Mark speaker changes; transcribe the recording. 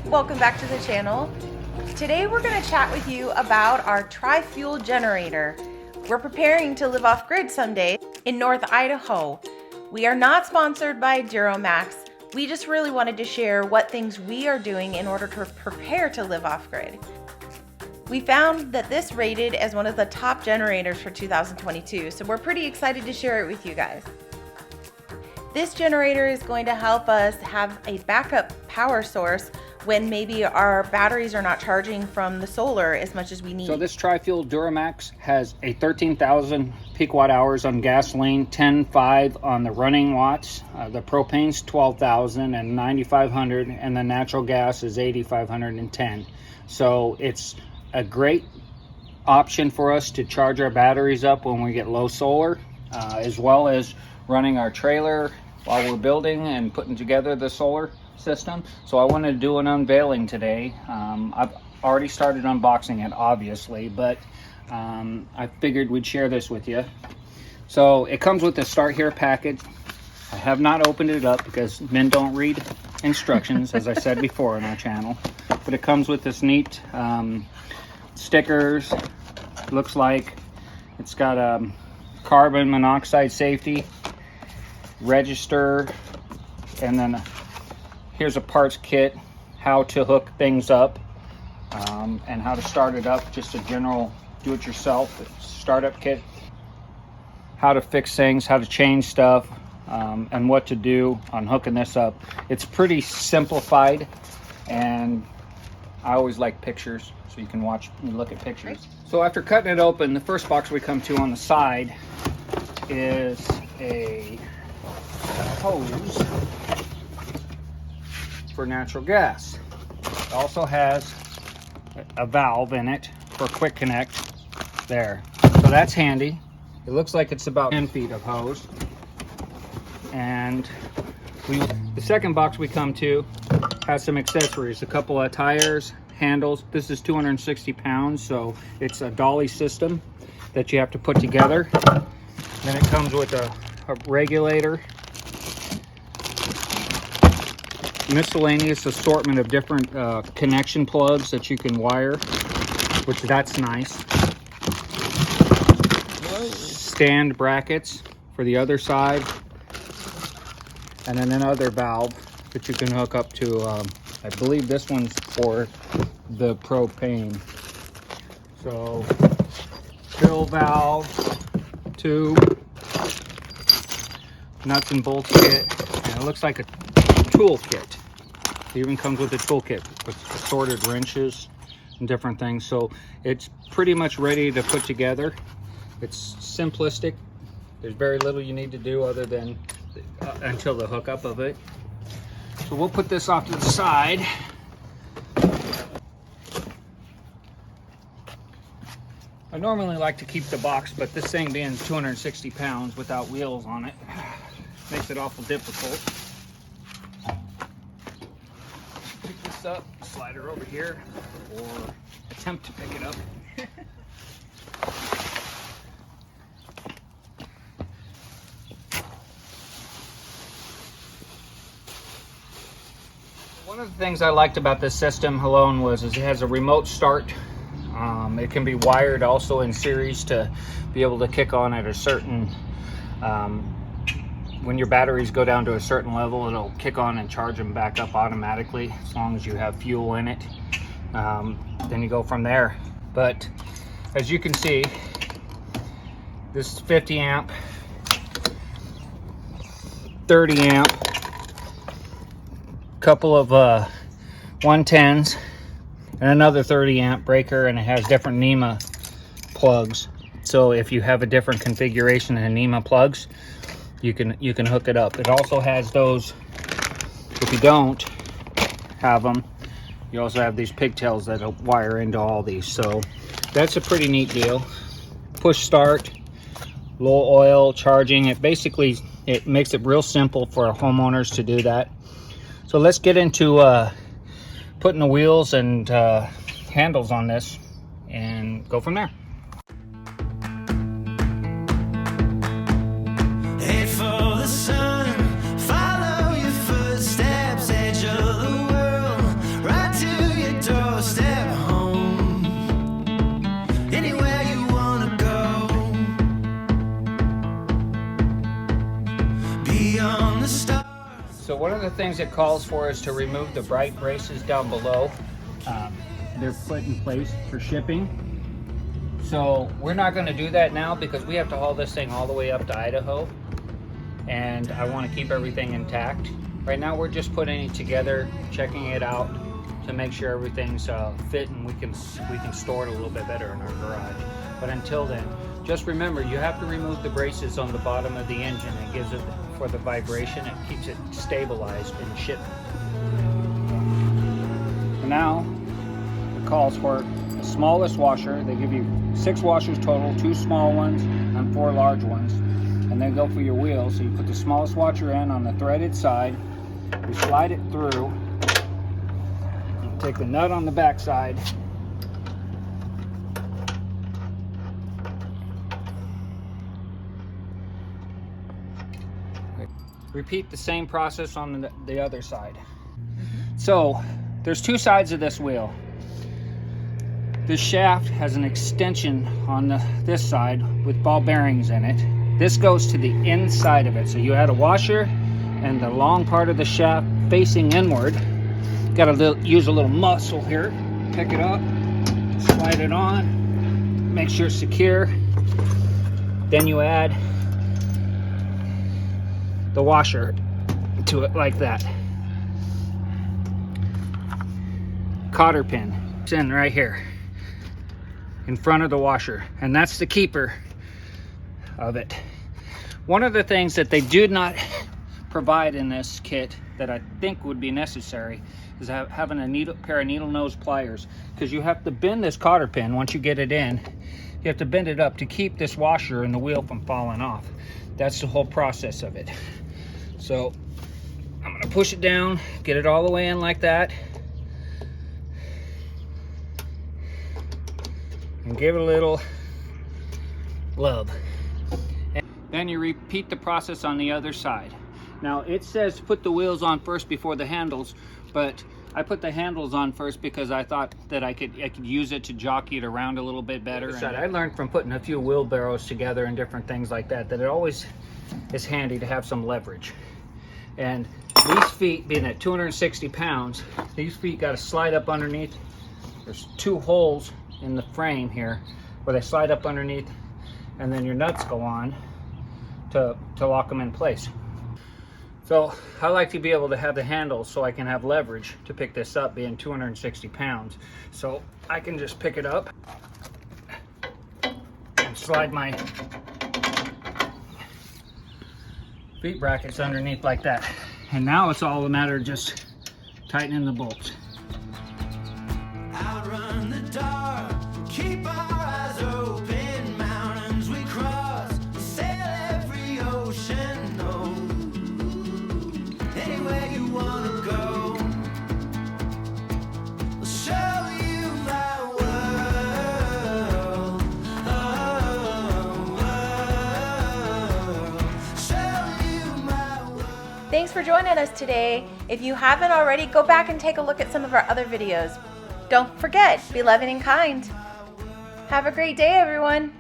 Speaker 1: Welcome back to the channel. Today we're going to chat with you about our tri-fuel generator. We're preparing to live off-grid someday in North Idaho. We are not sponsored by Duramax. We just really wanted to share what things we are doing in order to prepare to live off-grid. We found that this rated as one of the top generators for 2022, so we're pretty excited to share it with you guys. This generator is going to help us have a backup power source when maybe our batteries are not charging from the solar as much as we need.
Speaker 2: So this tri-fuel Duramax has a 13,000 peak watt hours on gasoline, 10.5 on the running watts. The propane's 12,000 and 9,500, and the natural gas is 8,510. So it's a great option for us to charge our batteries up when we get low solar, as well as running our trailer while we're building and putting together the solar system. So I wanted to do an unveiling today. I've already started unboxing it, obviously, but I figured we'd share this with you. So it comes with the Start Here package. I have not opened it up because men don't read instructions, as I said before on our channel, but it comes with this neat stickers. Looks like it's got a carbon monoxide safety register, and then here's a parts kit, how to hook things up, and how to start it up, just a general do-it-yourself startup kit, how to fix things, how to change stuff, and what to do on hooking this up. It's pretty simplified, and I always like pictures, so you can watch and look at pictures. So after cutting it open, the first box we come to on the side is a hose for natural gas. It also has a valve in it for quick connect there. So that's handy. It looks like it's about 10 feet of hose. And the second box we come to has some accessories, a couple of tires, handles. This is 260 pounds, so it's a dolly system that you have to put together. Then it comes with a regulator, miscellaneous assortment of different connection plugs that you can wire, which that's nice. Stand brackets for the other side, and then another valve that you can hook up to. I believe this one's for the propane. So fill valve, tube, nuts and bolts kit, and it looks like a tool kit. It even comes with a tool kit with assorted wrenches and different things. So it's pretty much ready to put together. It's simplistic. There's very little you need to do other than until the hookup of it. So we'll put this off to the side. I normally like to keep the box, but this thing being 260 pounds without wheels on it makes it awful difficult. Pick this up, slide her over here, or attempt to pick it up. One of the things I liked about this system alone was it has a remote start. It can be wired also in series to be able to kick on at a certain, when your batteries go down to a certain level, it'll kick on and charge them back up automatically as long as you have fuel in it. Then you go from there. But as you can see, this is 50 amp, 30 amp, couple of 110s, and another 30 amp breaker, and it has different NEMA plugs. So if you have a different configuration in NEMA plugs, you can hook it up. It also has those, if you don't have them, you also have these pigtails that'll wire into all these. So that's a pretty neat deal. Push start, low oil charging. It makes it real simple for homeowners to do that. So let's get into putting the wheels and handles on this and go from there.
Speaker 3: Head for the sun, follow your footsteps, edge of the world, right to
Speaker 2: one of the things it calls for is to remove the bright braces down below. They're put in place for shipping. So we're not going to do that now because we have to haul this thing all the way up to Idaho, and I want to keep everything intact. Right now we're just putting it together, checking it out to make sure everything's fit and we can store it a little bit better in our garage. But until then, just remember you have to remove the braces on the bottom of the engine. It gives it for the vibration, it keeps it stabilized in shipment. Now it calls for the smallest washer. They give you 6 washers total, 2 small ones and 4 large ones, and then go for your wheels. So you put the smallest washer in on the threaded side, you slide it through, you take the nut on the back side, repeat the same process on the other side. So there's 2 sides of this wheel. This shaft has an extension on this side with ball bearings in it. This goes to the inside of it. So you add a washer and the long part of the shaft facing inward. Got to use a little muscle here. Pick it up, slide it on, make sure it's secure. Then you add the washer to it like that. Cotter pin. It's in right here in front of the washer, and that's the keeper of it. One of the things that they do not provide in this kit that I think would be necessary is having a pair of needle nose pliers, because you have to bend this cotter pin. Once you get it in, you have to bend it up to keep this washer and the wheel from falling off. That's the whole process of it. So I'm going to push it down, get it all the way in like that, and give it a little love. And then you repeat the process on the other side. Now it says put the wheels on first before the handles, but I put the handles on first because I thought that I could use it to jockey it around a little bit better. And I learned from putting a few wheelbarrows together and different things like that it always is handy to have some leverage. And these feet, being at 260 pounds, these feet got to slide up underneath. There's 2 holes in the frame here where they slide up underneath, and then your nuts go on to lock them in place. So I like to be able to have the handles so I can have leverage to pick this up, being 260 pounds. So I can just pick it up and slide my feet brackets underneath like that. And now it's all a matter of just tightening the bolts.
Speaker 3: Outrun the dark, keep our eyes open, mountains we cross, sail every ocean, no. Anywhere you wanna go, I'll show you my world, show you my world.
Speaker 1: Thanks for joining us today. If you haven't already, go back and take a look at some of our other videos. Don't forget, be loving and kind. Have a great day, everyone.